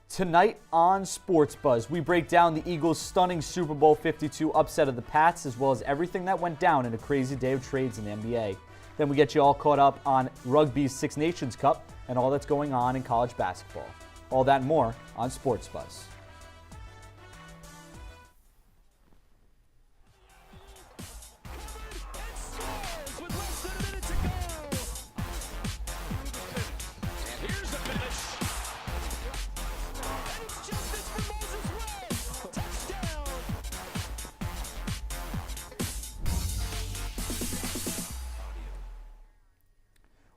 Tonight on SportsBuzz, we break down the Eagles' stunning Super Bowl 52 upset of the Pats, as well as everything that went down in a crazy day of trades in the NBA. Then we get you all caught up on rugby's Six Nations Cup and all that's going on in college basketball. All that and more on SportsBuzz.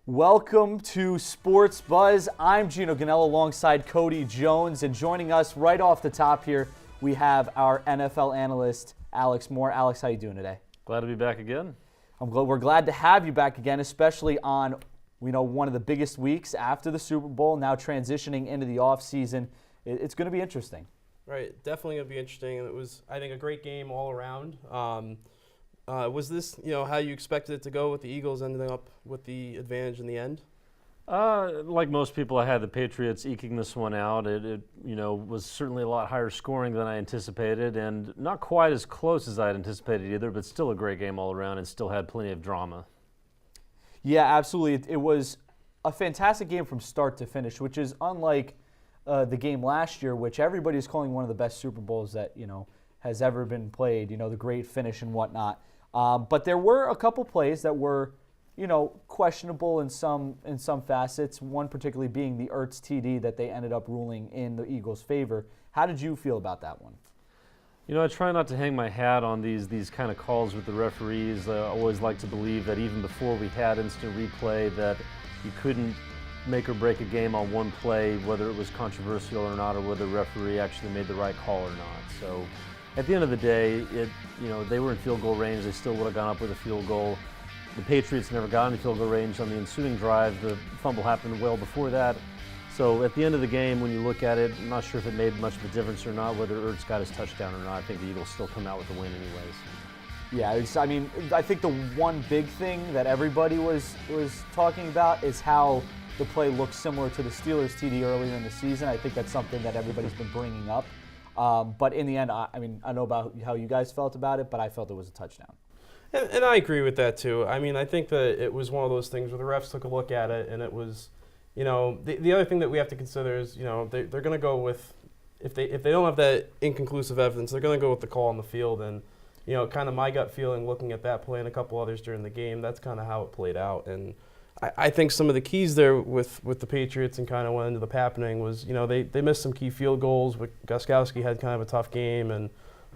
Welcome to SportsBuzz. I'm Gino Ganello alongside Cody Jones, and joining us right off the top here, we have our NFL analyst, Alex Moore. Alex, how you doing today? Glad to be back again. We're glad to have you back again, especially on one of the biggest weeks after the Super Bowl, now transitioning into the offseason. It's going to be interesting. Right, definitely going to be interesting. It was, I think, a great game all around. Was this, how you expected it to go with the Eagles ending up with the advantage in the end? Like most people, I had the Patriots eking this one out. It was certainly a lot higher scoring than I anticipated, and not quite as close as I had anticipated either, but still a great game all around and still had plenty of drama. Yeah, absolutely. It was a fantastic game from start to finish, which is unlike the game last year, which everybody's calling one of the best Super Bowls that, has ever been played, the great finish and whatnot. But there were a couple plays that were, questionable in some facets, one particularly being the Ertz TD that they ended up ruling in the Eagles' favor. How did you feel about that one? I try not to hang my hat on these kind of calls with the referees. I always like to believe that even before we had instant replay that you couldn't make or break a game on one play, whether it was controversial or not, or whether the referee actually made the right call or not. So at the end of the day, they were in field goal range. They still would have gone up with a field goal. The Patriots never got into field goal range on the ensuing drive. The fumble happened well before that. So at the end of the game, when you look at it, I'm not sure if it made much of a difference or not, whether Ertz got his touchdown or not. I think the Eagles still come out with a win anyways. Yeah, I think the one big thing that everybody was talking about is how the play looks similar to the Steelers TD earlier in the season. I think that's something that everybody's been bringing up. But in the end, I know about how you guys felt about it, but I felt it was a touchdown. And I agree with that, too. I think that it was one of those things where the refs took a look at it, and it was, the other thing that we have to consider is, they're going to go with, if they don't have that inconclusive evidence, they're going to go with the call on the field. And, kind of my gut feeling looking at that play and a couple others during the game, that's kind of how it played out. And I think some of the keys there with the Patriots and kind of what ended up happening was, they missed some key field goals. Gostkowski had kind of a tough game, and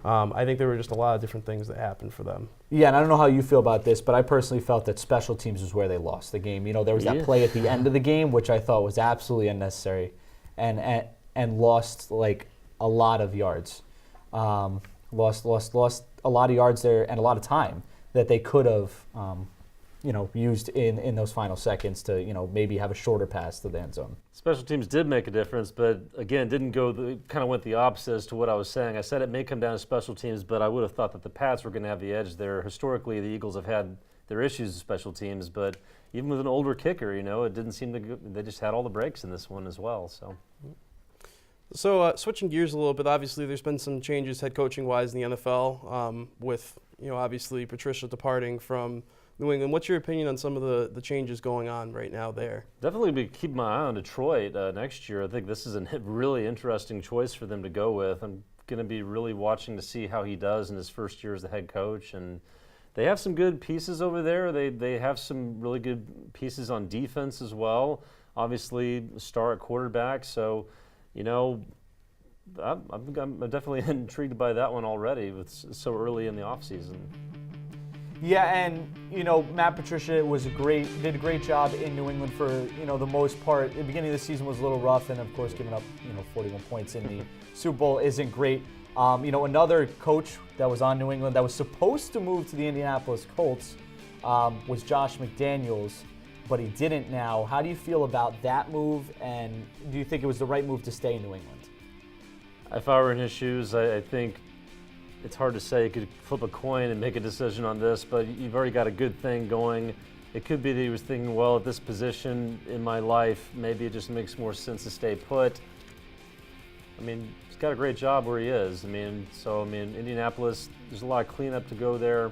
I think there were just a lot of different things that happened for them. Yeah, and I don't know how you feel about this, but I personally felt that special teams was where they lost the game. There was that play at the end of the game, which I thought was absolutely unnecessary, and lost like a lot of yards. Lost a lot of yards there and a lot of time that they could have used in those final seconds to, maybe have a shorter pass to the end zone. Special teams did make a difference, but again, kind of went the opposite as to what I was saying. I said it may come down to special teams, but I would have thought that the Pats were going to have the edge there. Historically, the Eagles have had their issues with special teams, but even with an older kicker, it didn't seem to go, they just had all the breaks in this one as well. So switching gears a little bit, obviously there's been some changes head coaching-wise in the NFL with, obviously Patricia departing from New England. What's your opinion on some of the changes going on right now there? Definitely be keep my eye on Detroit next year. I think this is a really interesting choice for them to go with. I'm going to be really watching to see how he does in his first year as the head coach. And they have some good pieces over there. They have some really good pieces on defense as well. Obviously, star at quarterback. So, I'm definitely intrigued by that one already. It's so early in the offseason. Yeah, and Matt Patricia did a great job in New England for the most part. The beginning of the season was a little rough, and of course, giving up 41 points in the Super Bowl isn't great. Another coach that was on New England that was supposed to move to the Indianapolis Colts was Josh McDaniels, but he didn't now. How do you feel about that move, and do you think it was the right move to stay in New England? If I were in his shoes, I think it's hard to say. You could flip a coin and make a decision on this, but you've already got a good thing going. It could be that he was thinking, well, at this position in my life, maybe it just makes more sense to stay put. I mean, he's got a great job where he is. Indianapolis, there's a lot of cleanup to go there.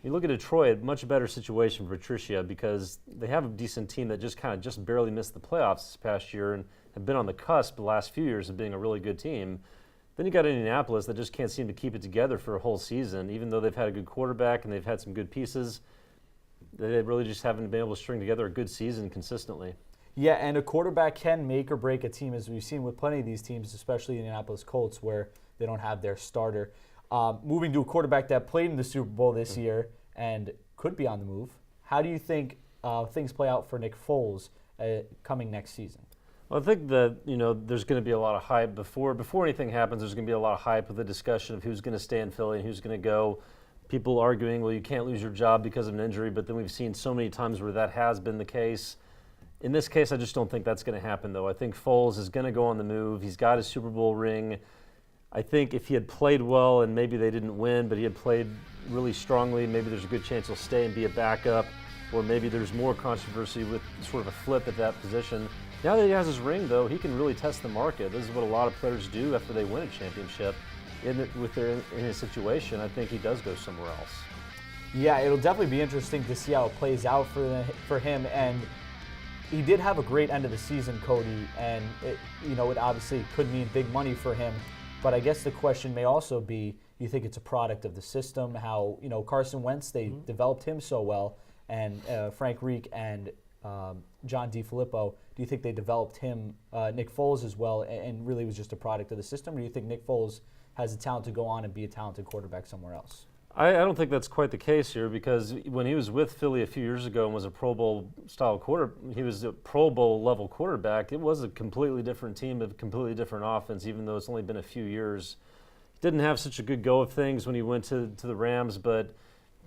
You look at Detroit, much better situation for Patricia because they have a decent team that just barely missed the playoffs this past year and have been on the cusp the last few years of being a really good team. Then you got Indianapolis that just can't seem to keep it together for a whole season, even though they've had a good quarterback and they've had some good pieces. They really just haven't been able to string together a good season consistently. Yeah, and a quarterback can make or break a team, as we've seen with plenty of these teams, especially the Indianapolis Colts, where they don't have their starter. Moving to a quarterback that played in the Super Bowl this year and could be on the move, how do you think things play out for Nick Foles coming next season? Well, I think that there's going to be a lot of hype before anything happens. There's going to be a lot of hype with the discussion of who's going to stay in Philly and who's going to go. People arguing, well, you can't lose your job because of an injury, but then we've seen so many times where that has been the case. In this case, I just don't think that's going to happen, though. I think Foles is going to go on the move. He's got his Super Bowl ring. I think if he had played well and maybe they didn't win, but he had played really strongly, maybe there's a good chance he'll stay and be a backup, or maybe there's more controversy with sort of a flip at that position. Now that he has his ring, though, he can really test the market. This is what a lot of players do after they win a championship. In his situation, I think he does go somewhere else. Yeah, it'll definitely be interesting to see how it plays out for him. And he did have a great end of the season, Cody, and it obviously could mean big money for him. But I guess the question may also be, you think it's a product of the system? How Carson Wentz, they developed him so well, and Frank Reich and John DeFilippo, do you think they developed him, Nick Foles, as well, and really was just a product of the system? Or do you think Nick Foles has the talent to go on and be a talented quarterback somewhere else? I don't think that's quite the case here, because when he was with Philly a few years ago and was a Pro Bowl style he was a Pro Bowl level quarterback. It was a completely different team, a completely different offense, even though it's only been a few years. He didn't have such a good go of things when he went to the Rams, but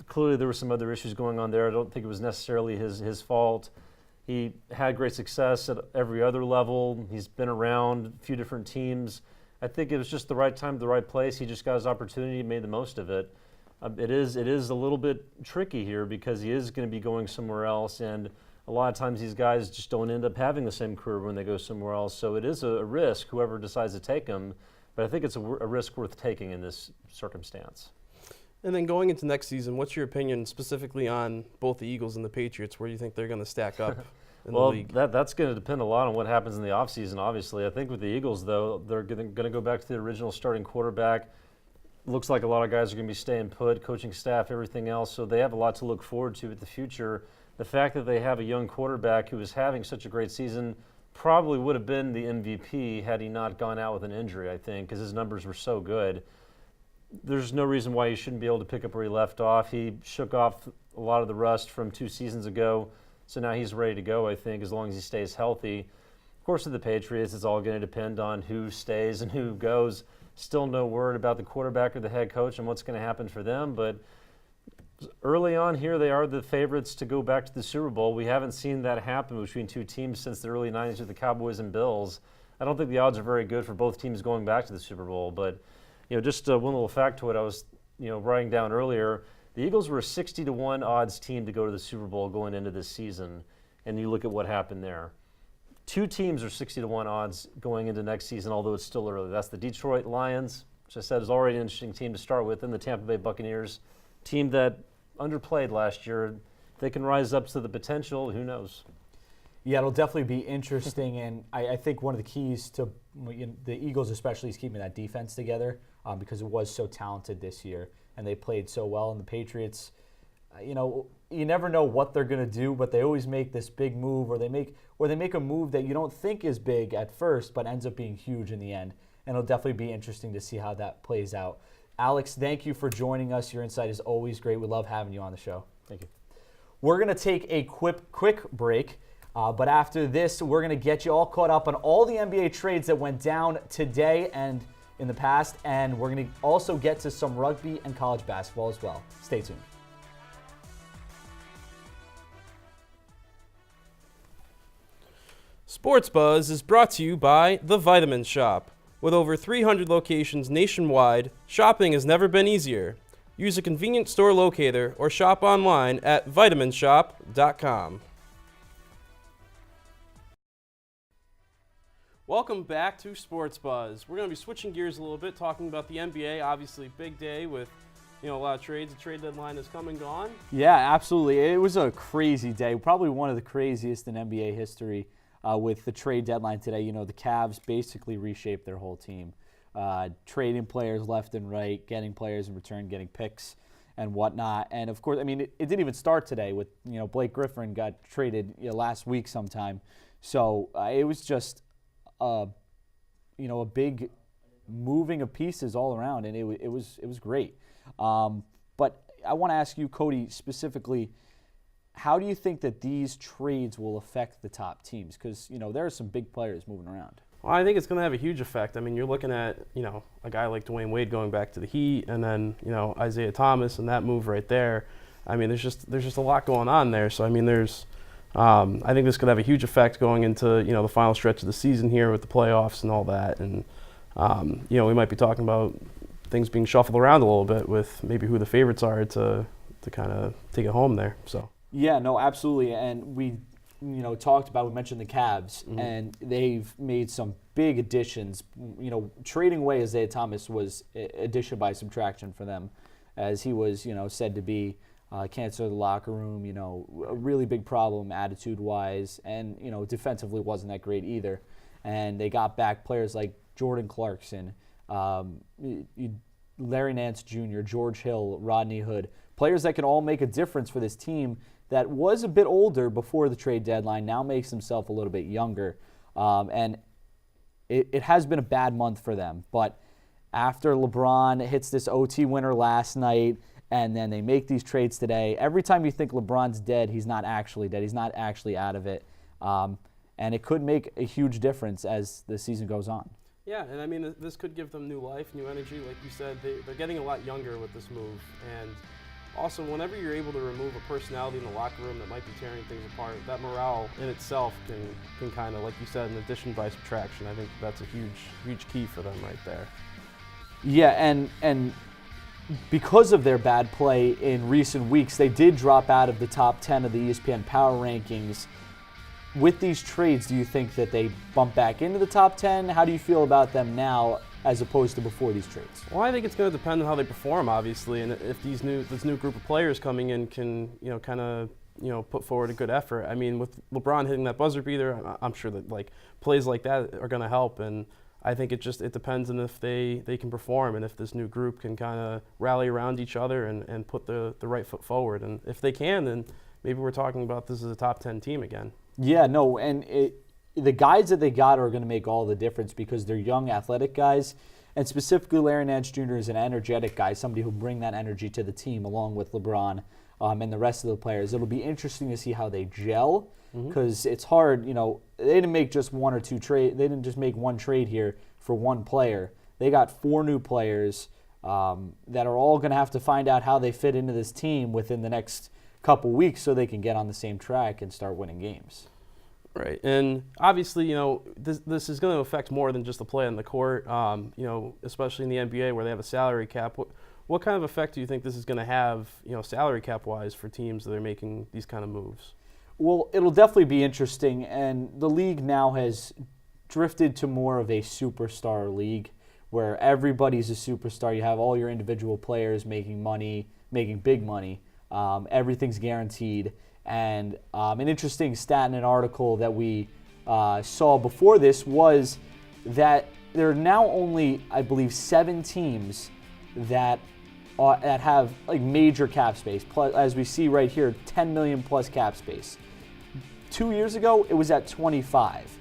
clearly there were some other issues going on there. I don't think it was necessarily his fault. He had great success at every other level. He's been around a few different teams. I think it was just the right time, the right place. He just got his opportunity and made the most of it. It is a little bit tricky here because he is going to be going somewhere else, and a lot of times these guys just don't end up having the same career when they go somewhere else. So it is a risk, whoever decides to take him, but I think it's a risk worth taking in this circumstance. And then going into next season, what's your opinion specifically on both the Eagles and the Patriots? Where do you think they're going to stack up in the league? Well, that's going to depend a lot on what happens in the offseason, obviously. I think with the Eagles, though, they're going to go back to the original starting quarterback. Looks like a lot of guys are going to be staying put, coaching staff, everything else, so they have a lot to look forward to in the future. The fact that they have a young quarterback who is having such a great season probably would have been the MVP had he not gone out with an injury, I think, because his numbers were so good. There's no reason why he shouldn't be able to pick up where he left off. He shook off a lot of the rust from 2 seasons ago, so now he's ready to go, I think, as long as he stays healthy. Of course, with the Patriots, it's all going to depend on who stays and who goes. Still no word about the quarterback or the head coach and what's going to happen for them, but early on here, they are the favorites to go back to the Super Bowl. We haven't seen that happen between 2 teams since the early 90s with the Cowboys and Bills. I don't think the odds are very good for both teams going back to the Super Bowl, but just one little factoid I was writing down earlier. The Eagles were a 60-1 odds team to go to the Super Bowl going into this season, and you look at what happened there. 2 teams are 60-1 odds going into next season, although it's still early. That's the Detroit Lions, which I said is already an interesting team to start with, and the Tampa Bay Buccaneers, team that underplayed last year. If they can rise up to the potential, who knows? Yeah, it'll definitely be interesting, and I think one of the keys to the Eagles especially is keeping that defense together because it was so talented this year, and they played so well. And the Patriots, you never know what they're going to do, but they always make this big move, or they make a move that you don't think is big at first, but ends up being huge in the end. And it'll definitely be interesting to see how that plays out. Alex, thank you for joining us. Your insight is always great. We love having you on the show. Thank you. We're going to take a quick break, but after this, we're going to get you all caught up on all the NBA trades that went down today and in the past, and we're going to also get to some rugby and college basketball as well. Stay tuned. SportsBuzz is brought to you by The Vitamin Shop. With over 300 locations nationwide, shopping has never been easier. Use a convenient store locator or shop online at vitaminshop.com. Welcome back to Sports Buzz. We're going to be switching gears a little bit, talking about the NBA. Obviously, big day with a lot of trades. The trade deadline has come and gone. Yeah, absolutely. It was a crazy day, probably one of the craziest in NBA history with the trade deadline today. The Cavs basically reshaped their whole team, trading players left and right, getting players in return, getting picks and whatnot. And, of course, it didn't even start today with, Blake Griffin got traded last week sometime. So it was just a big moving of pieces all around, and it was great. But I want to ask you, Cody, specifically, how do you think that these trades will affect the top teams? Because there are some big players moving around. Well, I think it's going to have a huge effect. You're looking at a guy like Dwayne Wade going back to the Heat, and then Isaiah Thomas and that move right there. There's just a lot going on there. So I think this could have a huge effect going into the final stretch of the season here with the playoffs and all that. And we might be talking about things being shuffled around a little bit with maybe who the favorites are to kind of take it home there. So yeah, no, absolutely. And we we mentioned the Cavs, Mm-hmm. and they've made some big additions. Trading away Isaiah Thomas was addition by subtraction for them, as he was said to be cancer of the locker room, a really big problem attitude-wise, and, defensively wasn't that great either. And they got back players like Jordan Clarkson, Larry Nance Jr., George Hill, Rodney Hood, players that can all make a difference for this team that was a bit older before the trade deadline, now makes himself a little bit younger. And it has been a bad month for them. But after LeBron hits this OT winner last night, and then they make these trades today, every time you think LeBron's dead, he's not actually dead. He's not actually out of it. And it could make a huge difference as the season goes on. yeah, and this could give them new life, new energy. Like you said, they're getting a lot younger with this move. And also, whenever you're able to remove a personality in the locker room that might be tearing things apart, that morale in itself can kind of, like you said, an addition by subtraction. I think that's a huge key for them right there. Yeah, and because of their bad play in recent weeks, they did drop out of the top 10 of the ESPN Power Rankings. With these trades, do you think that they bump back into the top 10? How do you feel about them now as opposed to before these trades? Well, I think it's going to depend on how they perform, obviously, and if this new group of players coming in can kind of put forward a good effort. With LeBron hitting that buzzer beater, I'm sure that plays like that are going to help, and I think it depends on if they can perform and if this new group can kind of rally around each other and put the right foot forward. And if they can, then maybe we're talking about this as a top 10 team again. Yeah, no, and the guys that they got are going to make all the difference because they're young, athletic guys, and specifically Larry Nance Jr. is an energetic guy, somebody who'll bring that energy to the team along with LeBron and the rest of the players. It'll be interesting to see how they gel because it's hard. They didn't make just one or two trade. They didn't just make one trade here for one player. They got 4 new players that are all going to have to find out how they fit into this team within the next couple weeks so they can get on the same track and start winning games. Right, and obviously, this is going to affect more than just the play on the court. Especially in the NBA where they have a salary cap. What kind of effect do you think this is going to have, salary cap wise, for teams that are making these kind of moves? Well, it'll definitely be interesting, and the league now has drifted to more of a superstar league where everybody's a superstar. You have all your individual players making money, making big money. Everything's guaranteed. And an interesting stat in an article that we saw before this was that there are now only, I believe, 7 teams that have major cap space. Plus, as we see right here, 10 million plus cap space. 2 years ago, it was at 25.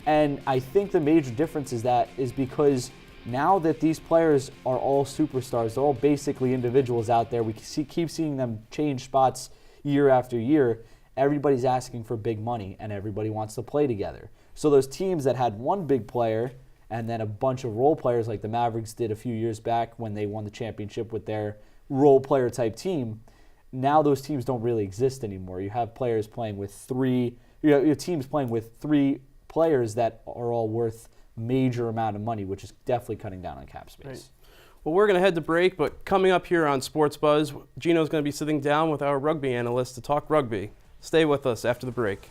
And I think the major difference is because now that these players are all superstars, they're all basically individuals out there. We keep seeing them change spots year after year. Everybody's asking for big money, and everybody wants to play together. So those teams that had one big player and then a bunch of role players like the Mavericks did a few years back when they won the championship with their role player type team, now those teams don't really exist anymore. You have players playing with 3, you have teams playing with 3 players that are all worth major amount of money, which is definitely cutting down on cap space. Right. Well, we're going to head to break, but coming up here on Sports Buzz, Gino's going to be sitting down with our rugby analyst to talk rugby. Stay with us after the break.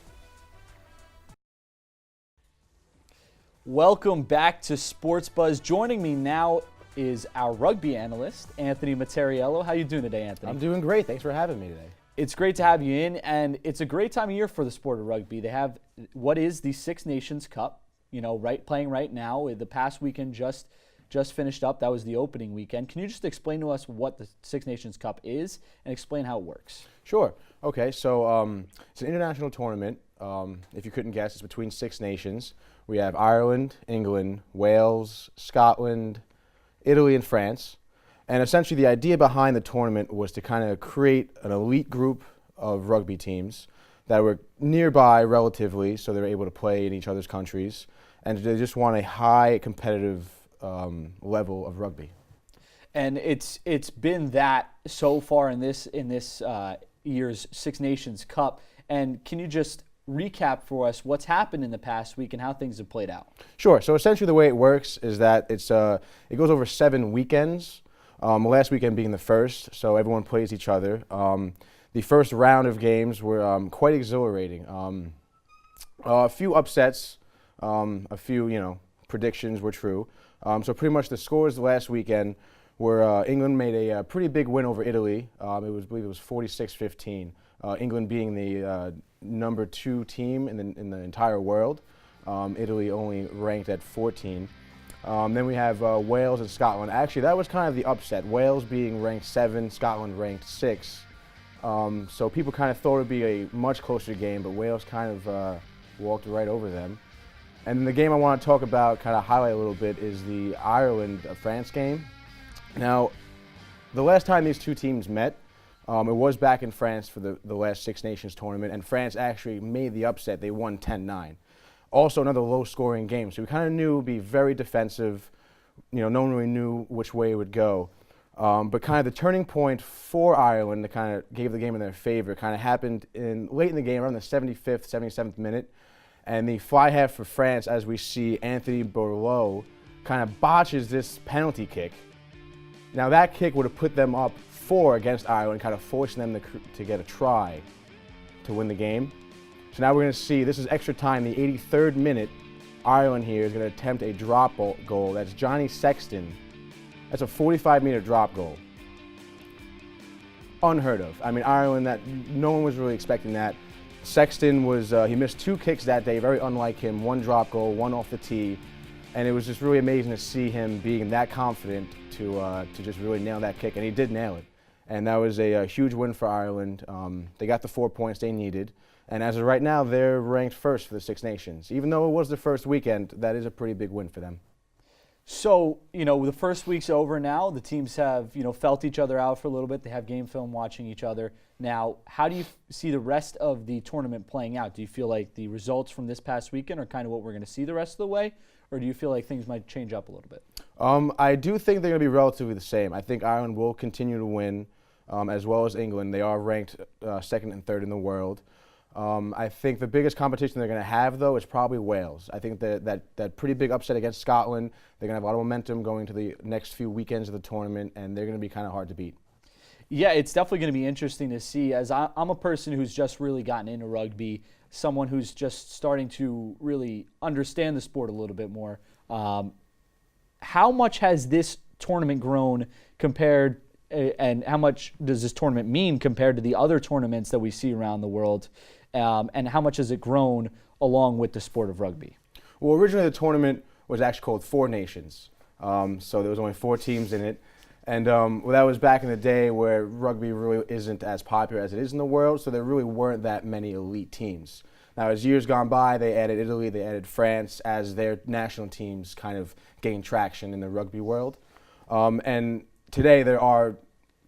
Welcome back to SportsBuzz. Joining me now is our rugby analyst, Anthony Materiello. How you doing today, Anthony? I'm doing great. Thanks for having me today. It's great to have you in, and it's a great time of year for the sport of rugby. They have what is the Six Nations Cup, playing right now. The past weekend just finished up. That was the opening weekend. Can you just explain to us what the Six Nations Cup is and explain how it works? Sure. Okay, so it's an international tournament. If you couldn't guess, it's between six nations. We have Ireland, England, Wales, Scotland, Italy, and France. And essentially the idea behind the tournament was to kind of create an elite group of rugby teams that were nearby relatively, so they were able to play in each other's countries. And they just want a high competitive level of rugby. And it's been that so far in this year's Six Nations Cup. And can you just recap for us what's happened in the past week and how things have played out? Sure. So essentially the way it works is that it goes over 7 weekends, the last weekend being the first, so everyone plays each other. The first round of games were quite exhilarating. A few upsets, a few predictions were true. So pretty much the scores the last weekend were England made a pretty big win over Italy. I believe it was 46-15. England being the number 2 team in the entire world. Italy only ranked at 14. Then we have Wales and Scotland. Actually, that was kind of the upset. Wales being ranked 7, Scotland ranked 6. So people kind of thought it would be a much closer game, but Wales kind of walked right over them. And then the game I want to talk about, kind of highlight a little bit, is the Ireland-France game. Now, the last time these two teams met, it was back in France for the last Six Nations tournament, and France actually made the upset. They won 10-9. Also another low-scoring game, so we kind of knew it would be very defensive. No one really knew which way it would go. But kind of the turning point for Ireland that kind of gave the game in their favor kind of happened late in the game, around the 75th, 77th minute. And the fly half for France, as we see Anthony Borloo kind of botches this penalty kick. Now that kick would have put them up 4 against Ireland, kind of forcing them to get a try to win the game. So now we're going to see, this is extra time, the 83rd minute. Ireland here is going to attempt a drop goal. That's Johnny Sexton. That's a 45-meter drop goal. Unheard of. I mean, Ireland, no one was really expecting that. Sexton he missed 2 kicks that day, very unlike him. 1 drop goal, 1 off the tee. And it was just really amazing to see him being that confident to just really nail that kick. And he did nail it. And that was a huge win for Ireland. They got the 4 points they needed. And as of right now, they're ranked first for the Six Nations. Even though it was the first weekend, that is a pretty big win for them. So, the first week's over now. The teams have, felt each other out for a little bit. They have game film watching each other. Now, how do you see the rest of the tournament playing out? Do you feel like the results from this past weekend are kind of what we're going to see the rest of the way? Or do you feel like things might change up a little bit? I do think they're going to be relatively the same. I think Ireland will continue to win, as well as England. They are ranked 2nd and 3rd in the world. I think the biggest competition they're going to have, though, is probably Wales. I think that pretty big upset against Scotland, they're going to have a lot of momentum going to the next few weekends of the tournament, and they're going to be kind of hard to beat. Yeah, it's definitely going to be interesting to see. As I'm a person who's just really gotten into rugby, someone who's just starting to really understand the sport a little bit more. How much has this tournament grown compared, and how much does this tournament mean compared to the other tournaments that we see around the world? And how much has it grown along with the sport of rugby? Well, originally the tournament was actually called Four Nations. So there was only 4 teams in it. And that was back in the day where rugby really isn't as popular as it is in the world, so there really weren't that many elite teams. Now, as years gone by, they added Italy, they added France as their national teams kind of gained traction in the rugby world. And today there are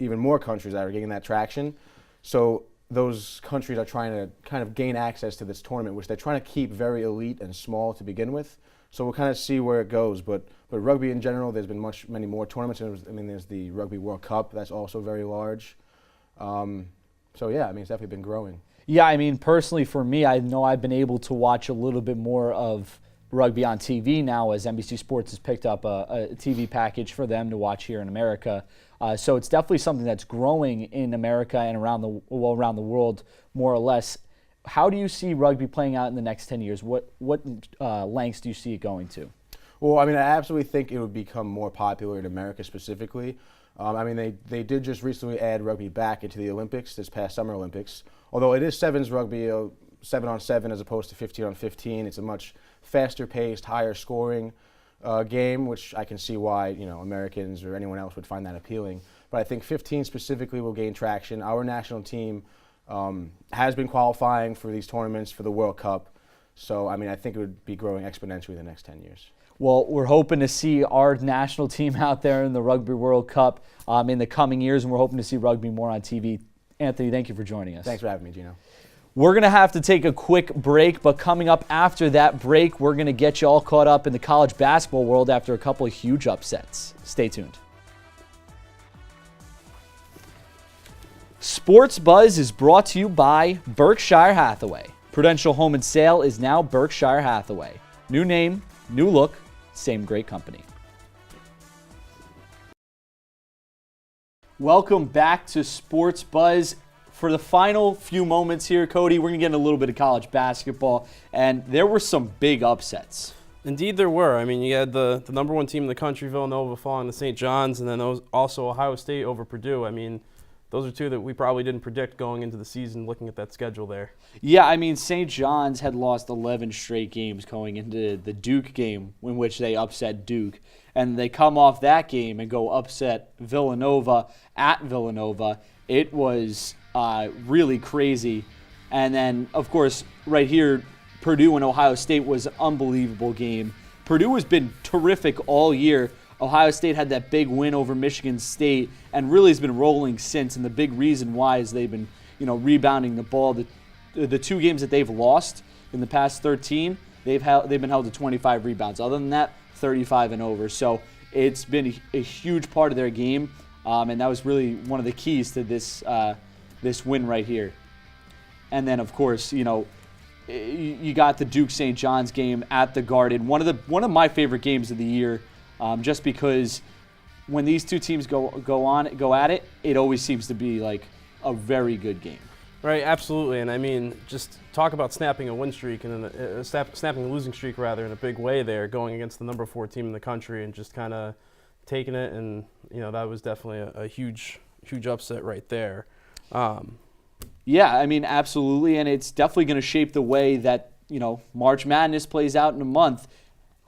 even more countries that are getting that traction. So those countries are trying to kind of gain access to this tournament, which they're trying to keep very elite and small to begin with. So we'll kind of see where it goes. But rugby in general, there's been many more tournaments. There's the Rugby World Cup. That's also very large. So yeah, it's definitely been growing. Yeah, personally for me, I know I've been able to watch a little bit more of rugby on TV now as NBC Sports has picked up a TV package for them to watch here in America. So it's definitely something that's growing in America and around the world more or less. how do you see rugby playing out in the next 10 years? What lengths do you see it going to? Well, I mean, I absolutely think it would become more popular in America specifically. I mean, they did just recently add rugby back into the Olympics, this past Summer Olympics. Although it is sevens rugby, 7-on-7 as opposed to 15-on-15. It's a much faster paced, higher scoring game, which I can see why, Americans or anyone else would find that appealing. But I think 15 specifically will gain traction. Our national team has been qualifying for these tournaments for the World Cup. So, I mean, I think it would be growing exponentially in the next 10 years. Well, we're hoping to see our national team out there in the Rugby World Cup in the coming years, and we're hoping to see rugby more on TV. Anthony, thank you for joining us. Thanks for having me, Gino. We're going to have to take a quick break, but coming up after that break, we're going to get you all caught up in the college basketball world after a couple of huge upsets. Stay tuned. Sports Buzz is brought to you by Berkshire Hathaway. Prudential Home and Sale is now Berkshire Hathaway. New name, new look, same great company. Welcome back to Sports Buzz. For the final few moments here, Cody, we're going to get into a little bit of college basketball, and there were some big upsets. Indeed, there were. I mean, you had the number one team in the country, Villanova, falling to St. John's, and then also Ohio State over Purdue. I mean, those are two that we probably didn't predict going into the season looking at that schedule there. Yeah, I mean, St. John's had lost 11 straight games going into the Duke game in which they upset Duke. And they come off that game and go upset Villanova at Villanova. It was really crazy. And then, of course, right here, Purdue and Ohio State was an unbelievable game. Purdue has been terrific all year. Ohio State had that big win over Michigan State and really has been rolling since. And the big reason why is they've been, rebounding the ball. The two games that they've lost in the past 13, they've been held to 25 rebounds. Other than that, 35 and over. So it's been a huge part of their game, and that was really one of the keys to this win right here. And then, of course, you got the Duke St. John's game at the Garden. One of my favorite games of the year. Just because when these two teams go at it, it always seems to be like a very good game. Right, absolutely. And I mean, just talk about snapping a win streak and snapping a losing streak rather in a big way there, going against the number 4 team in the country and just kind of taking it. And that was definitely a huge upset right there. Yeah, I mean, absolutely, and it's definitely going to shape the way that March Madness plays out in a month.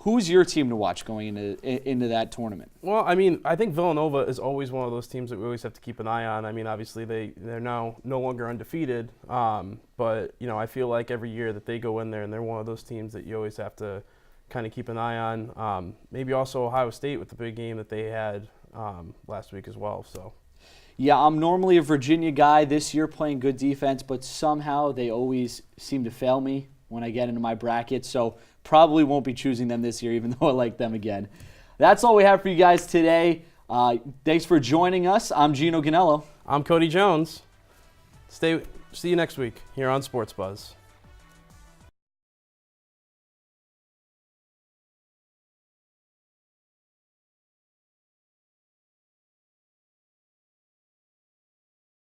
Who's your team to watch going into that tournament? Well, I mean, I think Villanova is always one of those teams that we always have to keep an eye on. I mean, obviously they're now no longer undefeated, but I feel like every year that they go in there and they're one of those teams that you always have to kind of keep an eye on. Maybe also Ohio State with the big game that they had last week as well. So. Yeah, I'm normally a Virginia guy. This year playing good defense, but somehow they always seem to fail me when I get into my bracket. So probably won't be choosing them this year, even though I like them again. That's all we have for you guys today. Thanks for joining us. I'm Gino Ganello. I'm Cody Jones. See you next week here on Sports Buzz.